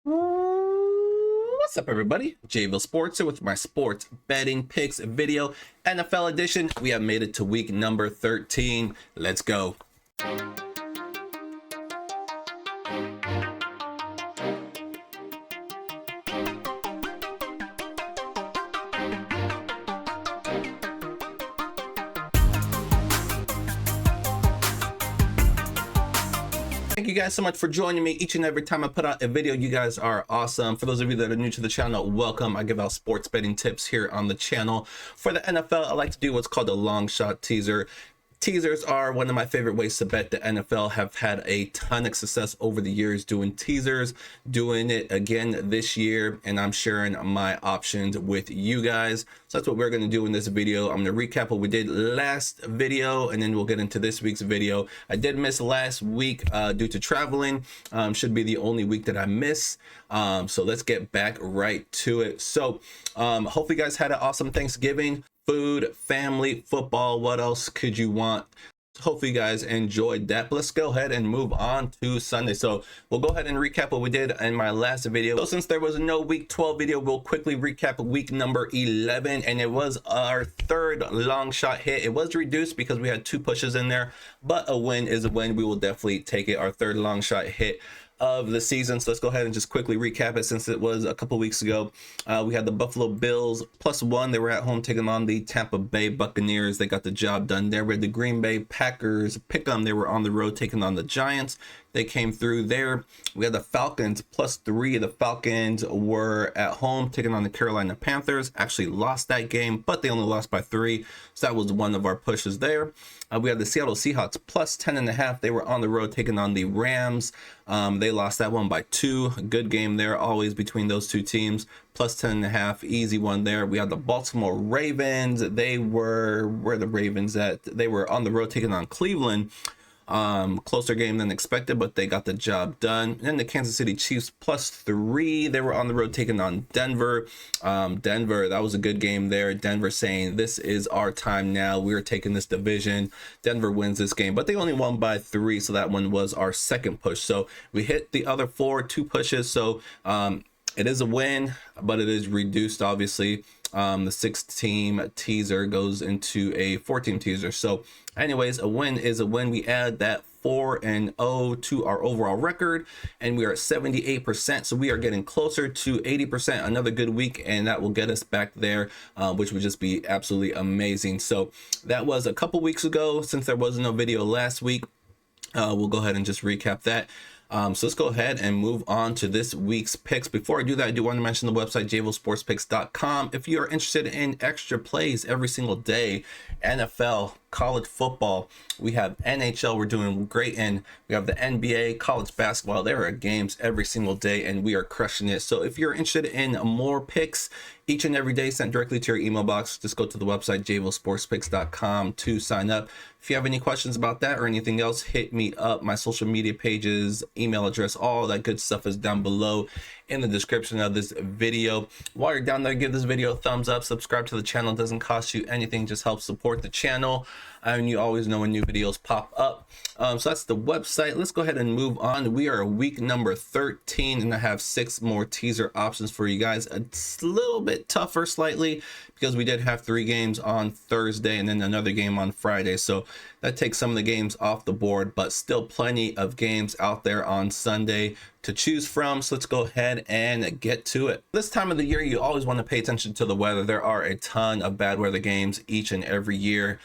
What's up, everybody? JVille Sports here with my sports betting picks video, NFL edition. We have made it to week number 13. Let's go. Thank you guys so much for joining me each and every time I put out a video. You guys are awesome. For those of you that are new to the channel, welcome. I give out sports betting tips here on the channel. For the NFL, I like to do what's called a long shot teaser. Teasers are one of my favorite ways to bet. The NFL have had a ton of success over the years doing teasers, doing it again this year, and I'm sharing my options with you guys. So that's what we're going to do in this video. I'm going to recap what we did last video, and then we'll get into this week's video. I did miss last week due to traveling. Should be the only week that I miss. So let's get back right to it. So hopefully you guys had an awesome Thanksgiving. Food, family, football, what else could you want? Hopefully you guys enjoyed that, but let's go ahead and move on to Sunday. So we'll go ahead and recap what we did in my last video. So since there was no week 12 video, we'll quickly recap week number 11, and it was our third long shot hit. It was reduced because we had 2 pushes in there, but a win is a win. We will definitely take it. Our third long shot hit of the season. So let's go ahead and just quickly recap it since it was a couple weeks ago. We had the Buffalo Bills +1. They were at home taking on the Tampa Bay Buccaneers. They got the job done there. We had the Green Bay Packers pick'em. They were on the road taking on the Giants. They came through there. We had the Falcons +3. The Falcons were at home taking on the Carolina Panthers. Actually lost that game, but they only lost by 3. So that was one of our pushes there. We had the Seattle Seahawks +10.5. They were on the road taking on the Rams. They lost that one by 2. Good game there, always between those two teams. +10.5, easy one there. We had the Baltimore Ravens. Where the Ravens at? They were on the road taking on Cleveland. Closer game than expected, but they got the job done. And then the Kansas City Chiefs +3. They were on the road taking on Denver. Denver, that was a good game there. Denver saying this is our time now. We're taking this division. Denver wins this game, but they only won by 3, so that one was our second push. So we hit the other 2 pushes. So it is a win, but it is reduced, obviously. The 6-team teaser goes into a 4-team teaser. So anyways, a win is a win. We add that 4-0 to our overall record, and we are at 78%. So we are getting closer to 80%. Another good week, and that will get us back there, which would just be absolutely amazing. So that was a couple weeks ago. Since there was no video last week, we'll go ahead and just recap that. So let's go ahead and move on to this week's picks. Before I do that, I do want to mention the website jvillesportspicks.com. If you are interested in extra plays every single day, NFL, college football, we have NHL, we're doing great, and we have the NBA, college basketball. There are games every single day, and we are crushing it. So if you're interested in more picks each and every day sent directly to your email box, just go to the website jvillesportspicks.com to sign up. If you have any questions about that or anything else, hit me up. My social media pages, email address, all that good stuff is down below in the description of this video. While you're down there, give this video a thumbs up, subscribe to the channel. It doesn't cost you anything, just helps support the channel, and you always know when new videos pop up. So that's the website. Let's go ahead and move on. We are week number 13, and I have 6 more teaser options for you guys. It's a little bit tougher slightly because we did have 3 games on Thursday and then another game on Friday, so that takes some of the games off the board, but still plenty of games out there on Sunday to choose from. So let's go ahead and get to it. This time of the year, you always want to pay attention to the weather. There are a ton of bad weather games each and every year.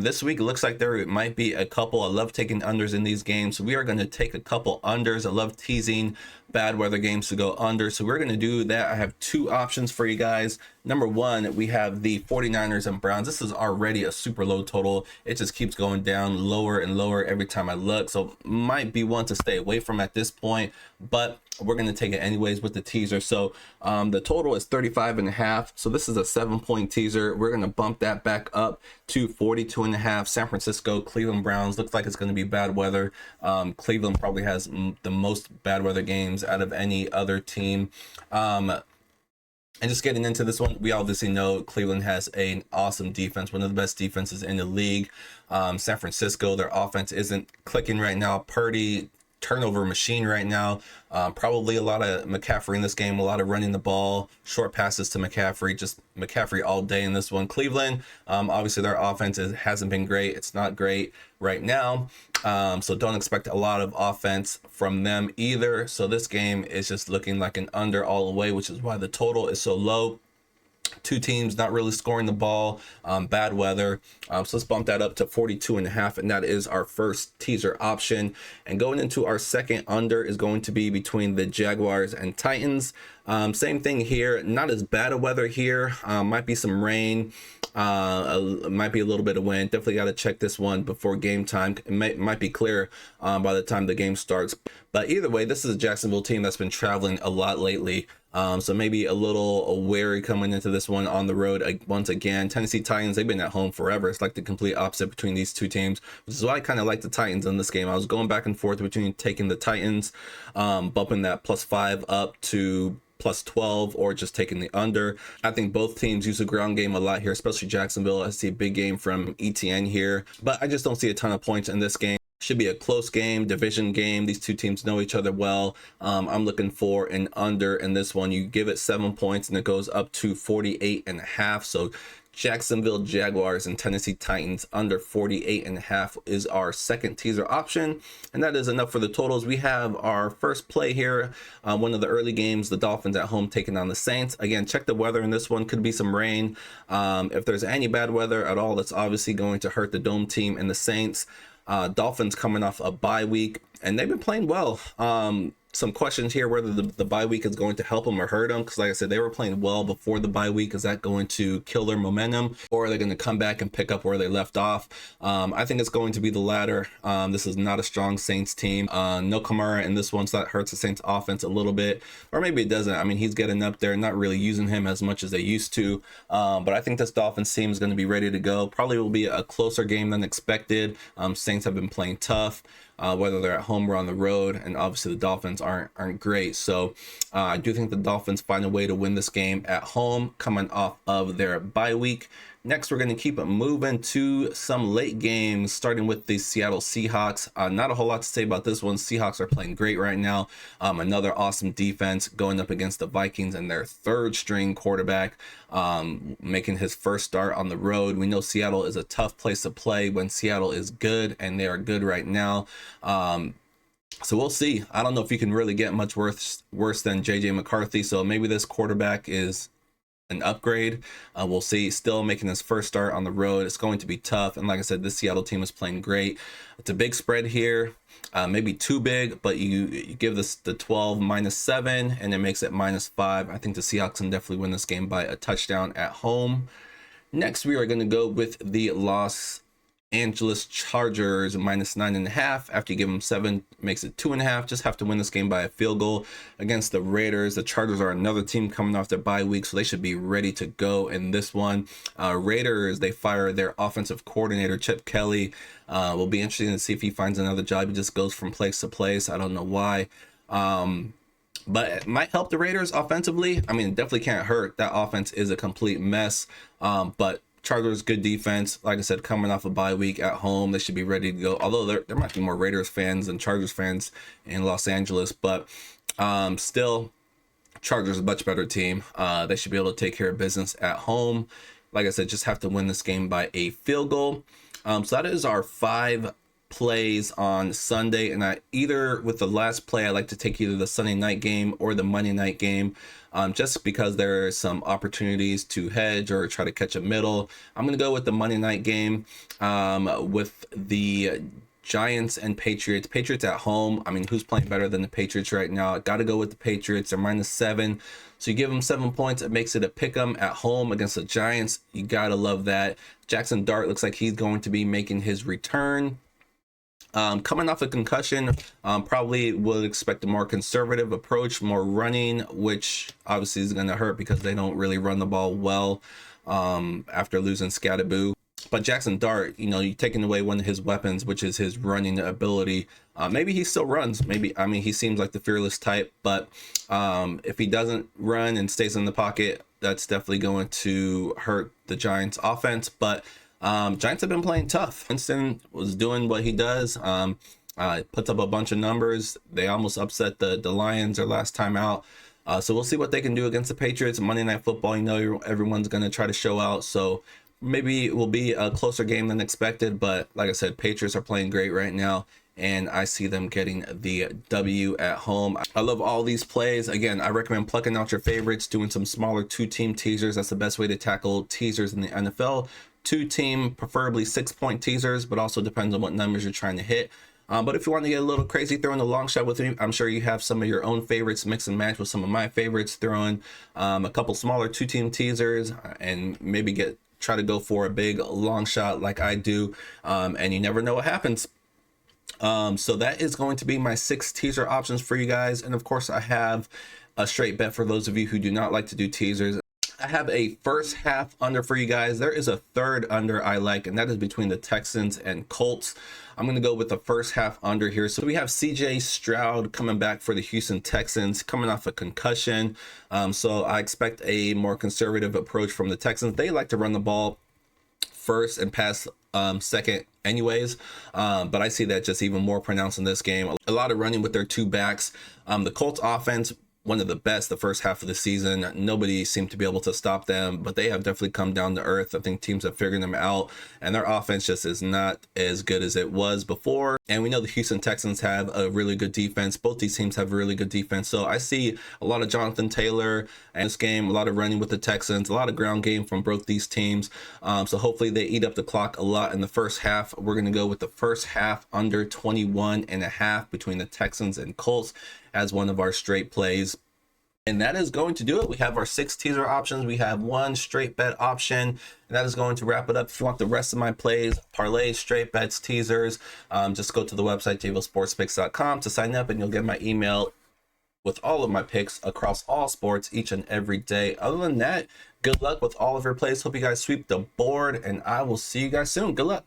This week it looks like there might be a couple. I love taking unders in these games, so we are going to take a couple unders. I love teasing bad weather games to go under, so we're going to do that. I have 2 options for you guys. Number 1, we have the 49ers and Browns. This is already a super low total. It just keeps going down lower and lower every time I look, so might be one to stay away from at this point, but we're going to take it anyways with the teaser. So the total is 35.5, so this is a 7-point teaser. We're going to bump that back up to 42.5. San Francisco, Cleveland Browns. Looks like it's going to be bad weather. Cleveland probably has the most bad weather games out of any other team. And just getting into this one, we obviously know Cleveland has an awesome defense, one of the best defenses in the league. San Francisco, their offense isn't clicking right now. Purdy turnover machine right now. Probably a lot of McCaffrey in this game, a lot of running the ball, short passes to McCaffrey, just McCaffrey all day in this one. Cleveland, obviously their offense hasn't been great. It's not great right now. So don't expect a lot of offense from them either. So this game is just looking like an under all the way, which is why the total is so low. Two teams not really scoring the ball, bad weather. So let's bump that up to 42.5, and that is our first teaser option. And going into our second under is going to be between the Jaguars and Titans. Same thing here, not as bad a weather here. Might be some rain, might be a little bit of wind. Definitely got to check this one before game time. It might be clear by the time the game starts. But either way, this is a Jacksonville team that's been traveling a lot lately. So maybe a little wary coming into this one on the road once again. Tennessee Titans, they've been at home forever. It's like the complete opposite between these two teams, which is why I kind of like the Titans in this game. I was going back and forth between taking the Titans, bumping that +5 up to +12, or just taking the under. I think both teams use the ground game a lot here, especially Jacksonville. I see a big game from ETN here, but I just don't see a ton of points in this game. Should be a close game, division game. These two teams know each other well. I'm looking for an under in this one. You give it 7 points and it goes up to 48.5. So Jacksonville Jaguars and Tennessee Titans under 48.5 is our second teaser option, and that is enough for the totals. We have our first play here, one of the early games, the Dolphins at home taking on the Saints. Again, check the weather in this one. Could be some rain. If there's any bad weather at all, that's obviously going to hurt the Dome team and the Saints. Dolphins coming off a bye week, and they've been playing well. Some questions here whether the bye week is going to help them or hurt them, because like I said, they were playing well before the bye week. Is that going to kill their momentum, or are they going to come back and pick up where they left off? I think it's going to be the latter. This is not a strong Saints team. No Kamara in this one, so that hurts the Saints offense a little bit, or maybe it doesn't. I mean, he's getting up there, not really using him as much as they used to, but I think this Dolphins team is going to be ready to go. Probably will be a closer game than expected. Saints have been playing tough, whether they're at home or on the road, and obviously the Dolphins aren't great. So I do think the Dolphins find a way to win this game at home, coming off of their bye week. Next, we're going to keep it moving to some late games, starting with the Seattle Seahawks. Not a whole lot to say about this one. Seahawks are playing great right now. Another awesome defense going up against the Vikings and their third string quarterback, making his first start on the road. We know Seattle is a tough place to play when Seattle is good, and they are good right now. So we'll see. I don't know if you can really get much worse than JJ McCarthy. So maybe this quarterback is an upgrade. We'll see. Still making his first start on the road. It's going to be tough. And like I said, this Seattle team is playing great. It's a big spread here. Maybe too big, but you give this the 12 -7, and it makes it -5. I think the Seahawks can definitely win this game by a touchdown at home. Next, we are going to go with the Los Angeles Chargers -9.5. After you give them 7, makes it 2.5. Just have to win this game by a field goal against the Raiders. The Chargers are another team coming off their bye week, so they should be ready to go in this one. Raiders, they fire their offensive coordinator Chip Kelly. Will be interesting to see if he finds another job. He just goes from place to place. I don't know why. But it might help the Raiders offensively. I mean, it definitely can't hurt. That offense is a complete mess. But Chargers, good defense. Like I said, coming off a bye week at home, they should be ready to go. Although there might be more Raiders fans than Chargers fans in Los Angeles, but still, Chargers is a much better team. They should be able to take care of business at home. Like I said, just have to win this game by a field goal. So that is our 5 plays on Sunday, and either with the last play, I like to take either the Sunday night game or the Monday night game, just because there are some opportunities to hedge or try to catch a middle. I'm going to go with the Monday night game, with the Giants and Patriots. Patriots at home. I mean, who's playing better than the Patriots right now? I got to go with the Patriots. They're -7. So you give them 7 points. It makes it a pick 'em at home against the Giants. You got to love that. Jackson Dart looks like he's going to be making his return. Coming off a concussion, probably would expect a more conservative approach, more running, which obviously is going to hurt because they don't really run the ball well after losing Scatterboo. But Jackson Dart, you're taking away one of his weapons, which is his running ability. Maybe he still runs. He seems like the fearless type, but if he doesn't run and stays in the pocket, that's definitely going to hurt the Giants offense. But Giants have been playing tough. Winston was doing what he does. Puts up a bunch of numbers. They almost upset the Lions their last time out. So we'll see what they can do against the Patriots. Monday Night Football, you know, everyone's going to try to show out. So maybe it will be a closer game than expected. But like I said, Patriots are playing great right now, and I see them getting the W at home. I love all these plays. Again, I recommend plucking out your favorites, doing some smaller 2-team teasers. That's the best way to tackle teasers in the NFL. 2-team, preferably 6-point teasers, but also depends on what numbers you're trying to hit. But if you want to get a little crazy throwing the long shot with me, I'm sure you have some of your own favorites, mix and match with some of my favorites, throwing a couple smaller 2-team teasers, and maybe try to go for a big long shot like I do, and you never know what happens. So that is going to be my 6 teaser options for you guys. And of course, I have a straight bet for those of you who do not like to do teasers. I have a first half under for you guys. There is a third under I like, and that is between the Texans and Colts. I'm going to go with the first half under here. So we have CJ Stroud coming back for the Houston Texans, coming off a concussion. So I expect a more conservative approach from the Texans. They like to run the ball first and pass second anyways, but I see that just even more pronounced in this game. A lot of running with their 2 backs. The Colts offense, one of the best the first half of the season. Nobody seemed to be able to stop them, but they have definitely come down to earth. I think teams have figured them out, and their offense just is not as good as it was before. And we know the Houston Texans have a really good defense. Both these teams have a really good defense. So I see a lot of Jonathan Taylor in this game, a lot of running with the Texans, a lot of ground game from both these teams. So hopefully they eat up the clock a lot in the first half. We're going to go with the first half under 21.5 between the Texans and Colts as one of our straight plays. And that is going to do it. We have our 6 teaser options. We have 1 straight bet option, and that is going to wrap it up. If you want the rest of my plays, parlays, straight bets, teasers, just go to the website jvosportspicks.com to sign up, and you'll get my email with all of my picks across all sports each and every day. Other than that, good luck with all of your plays. Hope you guys sweep the board, and I will see you guys soon. Good luck.